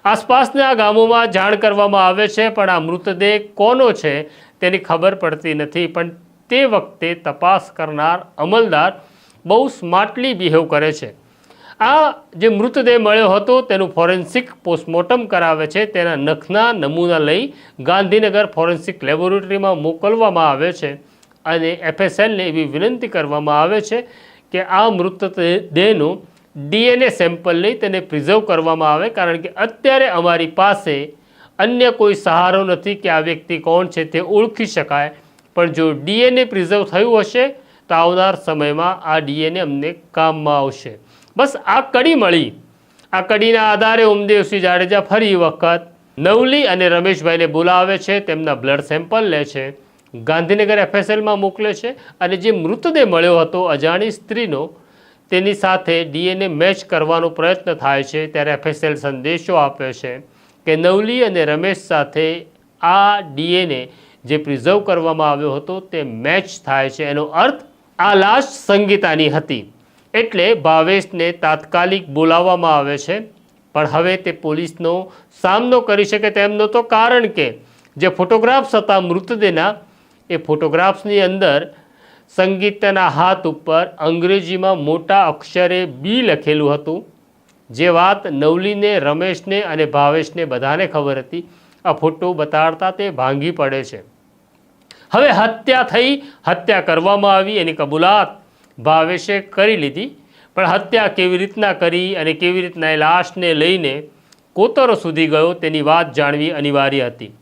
આસપાસના ગામોમાં જાણ કરવામાં આવે છે, પણ આ મૃતદેહ કોનો છે તેની ખબર પડતી નથી. પણ તે વખતે તપાસ કરનાર અમલદાર બહુ સ્માર્ટલી બિહેવ કરે છે. આ જે મૃતદેહ મળ્યો હતો તેનું ફોરેન્સિક પોસ્ટમોર્ટમ કરાવે છે. તેના નખના નમૂના લઈ ગાંધીનગર ફોરેન્સિક લેબોરેટરીમાં મોકલવામાં આવે છે અને FSLને એવી વિનંતી કરવામાં આવે છે કે આ મૃતદેહનું DNA સેમ્પલ લઈ તેને પ્રિઝર્વ કરવામાં આવે, કારણ કે અત્યારે અમારી પાસે અન્ય કોઈ સહારો નથી કે આ વ્યક્તિ કોણ છે તે ઓળખી શકાય. પણ જો DNA પ્રિઝર્વ થયું હશે તો આવનાર સમયમાં આ DNA અમને કામમાં આવશે. બસ આ કડી મળી. આ કડીના આધારે ઓમદેવસિંહ જાડેજા ફરી વખત નવલી અને રમેશભાઈને બોલાવે છે, તેમના બ્લડ સેમ્પલ લે છે, ગાંધીનગર FSLમાં મોકલે છે અને જે મૃતદેહ મળ્યો હતો અજાણી સ્ત્રીનો તેની સાથે DNA મેચ કરવાનો પ્રયત્ન થાય છે. ત્યારે FSL સંદેશો આપે છે કે નવલી અને રમેશ સાથે આ DNA જે પ્રિઝર્વ કરવામાં આવ્યો હતો તે મેચ થાય છે. એનો અર્થ આ લાશ સંગીતાની હતી. એટલે ભાવેશને તાત્કાલિક બોલાવવામાં આવે છે, પણ હવે તે પોલીસનો સામનો કરી શકે તેમ નહોતો, કારણ કે જે ફોટોગ્રાફ્સ હતા મૃતદેહના એ ફોટોગ્રાફ્સની અંદર સંગીતાના હાથ ઉપર અંગ્રેજીમાં મોટા અક્ષરે B લખેલું હતું. જે વાત નવલીને, રમેશને અને ભાવેશને બધાને ખબર હતી. આ ફોટો બતાડતા તે ભાંગી પડે છે. હવે હત્યા થઈ, હત્યા કરવામાં આવી, એની કબૂલાત ભાવેશે કરી લીધી. પણ હત્યા કેવી રીતના કરી અને કેવી રીતના એ લાશને લઈને કોતરો સુધી ગયો તેની વાત જાણવી અનિવાર્ય હતી.